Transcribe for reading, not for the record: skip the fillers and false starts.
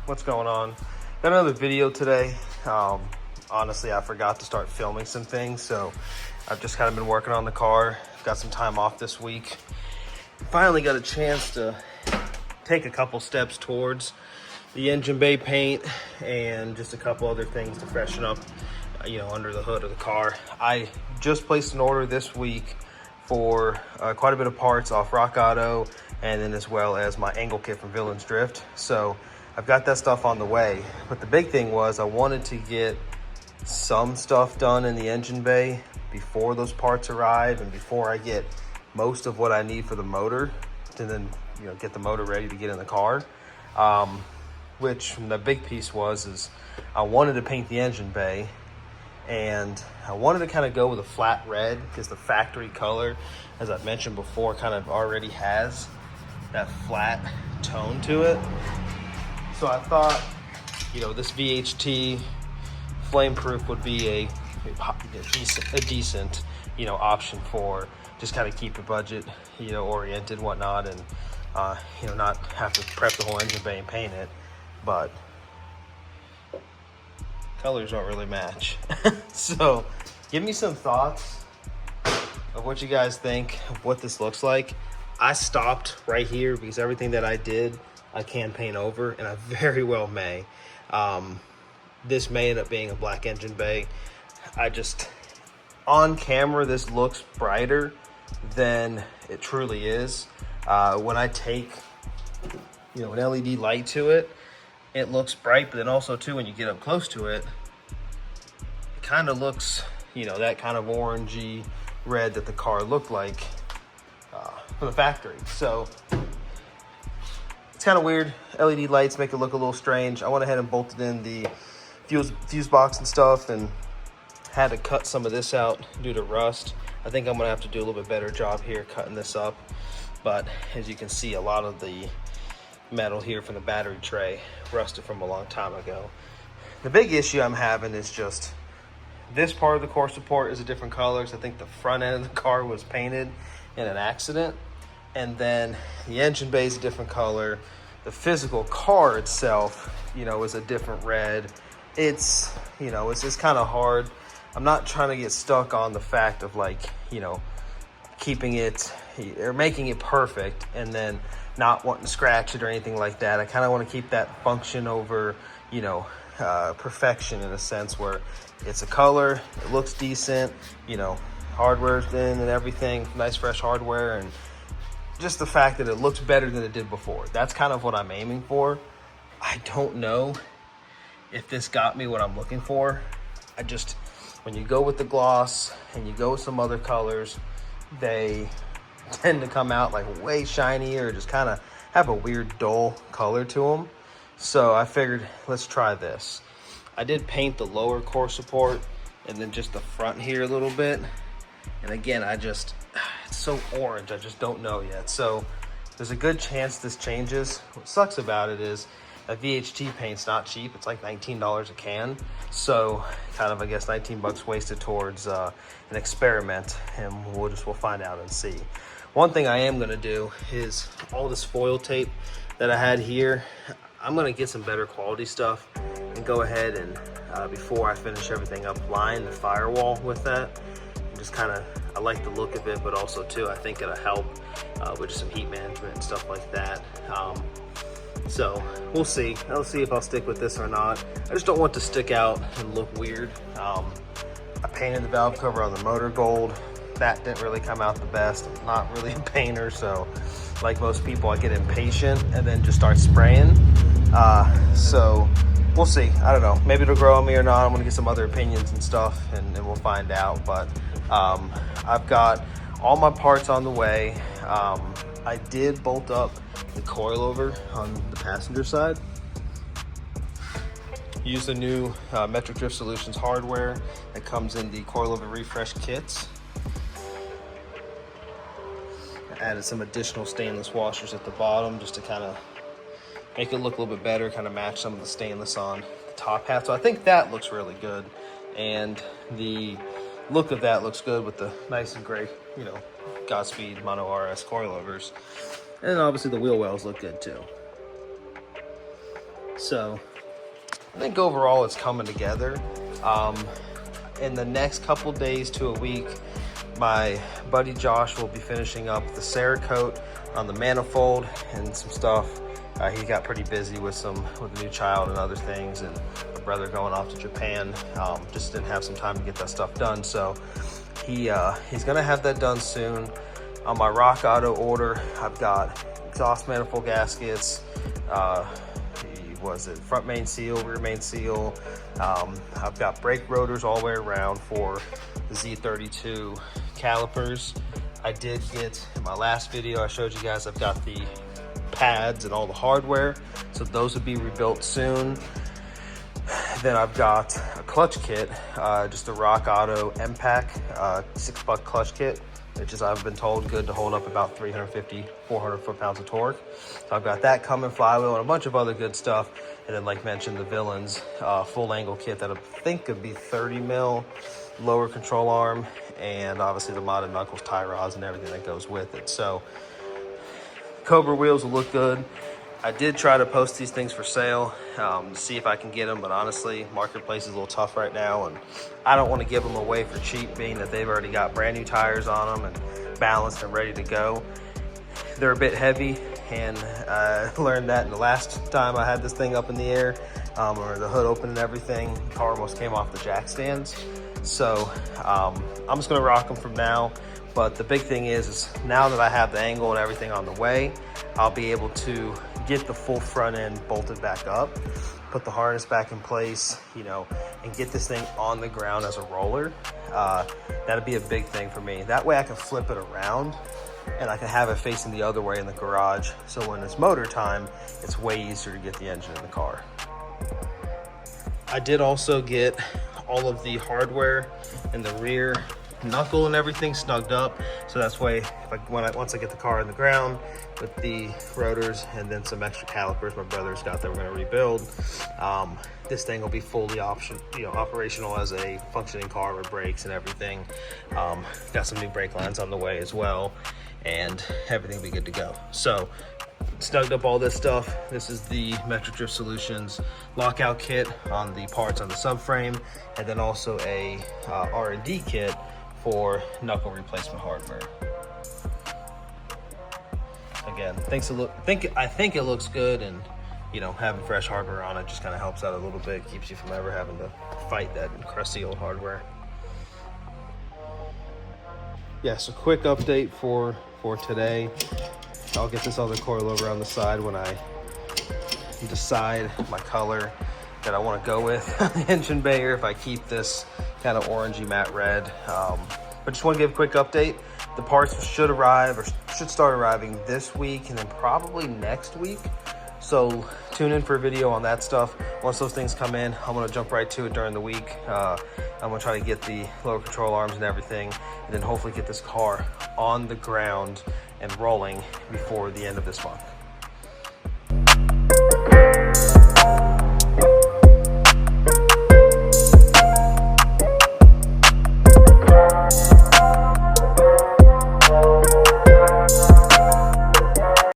What's going on? Got another video today. Honestly, I forgot to start filming some things, so I've just kind of been working on the car. Got some time off this week. Finally got a chance to take a couple steps towards the engine bay paint and just a couple other things to freshen up, under the hood of the car. I just placed an order this week for quite a bit of parts off Rock Auto, and then as well as my angle kit from Villains Drift. So I've got that stuff on the way. But the big thing was I wanted to get some stuff done in the engine bay before those parts arrive and before I get most of what I need for the motor to then get the motor ready to get in the car. Which the big piece is I wanted to paint the engine bay, and I wanted to kind of go with a flat red because the factory color, as I've mentioned before, kind of already has that flat tone to it. So I thought, this VHT flameproof would be a decent, option for just kind of keep your budget, oriented, whatnot, and not have to prep the whole engine bay and paint it. But colors don't really match. So give me some thoughts of what you guys think of what this looks like. I stopped right here because everything that I did I can paint over, and I very well may. This may end up being a black engine bay. On camera, this looks brighter than it truly is. When I take, an LED light to it, it looks bright, but then also too, when you get up close to it, it kind of looks, that kind of orangey red that the car looked like from the factory. So it's kind of weird. LED lights make it look a little strange. I went ahead and bolted in the fuse box and stuff, and had to cut some of this out due to rust. I think I'm gonna have to do a little bit better job here cutting this up. But as you can see, a lot of the metal here from the battery tray rusted from a long time ago. The big issue I'm having is just this part of the core support is a different color. So I think the front end of the car was painted in an accident, and then the engine bay is a different color. The physical car itself, is a different red. It's just kind of hard. I'm not trying to get stuck on the fact of keeping it or making it perfect and then not wanting to scratch it or anything like that. I kind of want to keep that function over, perfection, in a sense where it's a color, it looks decent, hardware's in and everything, nice fresh hardware, and just the fact that it looks better than it did before. That's kind of what I'm aiming for. I don't know if this got me what I'm looking for. When you go with the gloss and you go with some other colors, they tend to come out way shiny or just kind of have a weird dull color to them. So I figured, let's try this. I did paint the lower core support and then just the front here a little bit. And again, it's so orange, I just don't know yet. So there's a good chance this changes. What sucks about it is that VHT paint's not cheap. It's like $19 a can. So kind of, I guess, 19 bucks wasted towards an experiment, and we'll find out and see. One thing I am gonna do is all this foil tape that I had here, I'm gonna get some better quality stuff and go ahead and, before I finish everything up, line the firewall with that. Just I like the look of it, but also too, I think it'll help with just some heat management and stuff like that. So we'll see. I'll see if I'll stick with this or not. I just don't want to stick out and look weird. I painted the valve cover on the motor gold. That didn't really come out the best. I'm not really a painter, so like most people, I get impatient and then just start spraying. So we'll see. I don't know. Maybe it'll grow on me or not. I'm gonna get some other opinions and stuff, and we'll find out. But I've got all my parts on the way. I did bolt up the coilover on the passenger side. Use the new Metric Drift Solutions hardware that comes in the coilover refresh kits. I added some additional stainless washers at the bottom just to kind of make it look a little bit better, kind of match some of the stainless on the top half. So I think that looks really good, and the look of that looks good with the nice and gray, Godspeed Mono RS coilovers. And obviously the wheel wells look good too. So I think overall it's coming together. In the next couple days to a week, my buddy Josh will be finishing up the Cerakote on the manifold and some stuff. He got pretty busy with a new child and other things, and my brother going off to Japan. Just didn't have some time to get that stuff done. So he's gonna have that done soon. On my Rock Auto order, I've got exhaust manifold gaskets, front main seal, rear main seal. I've got brake rotors all the way around for the Z32 calipers. I did get, in my last video I showed you guys, I've got the pads and all the hardware, so those would be rebuilt soon. Then I've got a clutch kit, just a Rock Auto MPAC, $6 clutch kit, which is, I've been told, good to hold up about 350, 400 foot-pounds of torque. So I've got that coming, flywheel, and a bunch of other good stuff. And then, like mentioned, the Villains full angle kit that I think could be 30 mil lower control arm, and obviously the modded knuckles, tie rods, and everything that goes with it. So Cobra wheels will look good. I did try to post these things for sale to see if I can get them, but honestly, marketplace is a little tough right now, and I don't want to give them away for cheap, being that they've already got brand new tires on them and balanced and ready to go. They're a bit heavy, and I learned that in the last time I had this thing up in the air, or the hood open and everything, the car almost came off the jack stands. So I'm just gonna rock them from now. But the big thing is now that I have the angle and everything on the way, I'll be able to get the full front end bolted back up, put the harness back in place, you know, and get this thing on the ground as a roller. That'd be a big thing for me. That way I can flip it around and I can have it facing the other way in the garage. So when it's motor time, it's way easier to get the engine in the car. I did also get all of the hardware in the rear knuckle and everything snugged up, so that's why once I get the car in the ground with the rotors and then some extra calipers my brother's got that we're going to rebuild, this thing will be fully operational as a functioning car with brakes and everything. Got some new brake lines on the way as well, and everything will be good to go. So snugged up all this stuff. This is the Metric Drift Solutions lockout kit on the parts on the subframe, and then also a R&D kit for knuckle replacement hardware. Again, I think it looks good, and you know, having fresh hardware on it just kind of helps out a little bit, keeps you from ever having to fight that crusty old hardware. Yeah, so quick update for today. I'll get this other coilover on the side when I decide my color that I want to go with on the engine bay, or if I keep this kind of orangey matte red. But just want to give a quick update. The parts should arrive, or should start arriving this week, and then probably next week. So tune in for a video on that stuff. Once those things come in, I'm going to jump right to it during the week. I'm going to try to get the lower control arms and everything, and then hopefully get this car on the ground and rolling before the end of this month.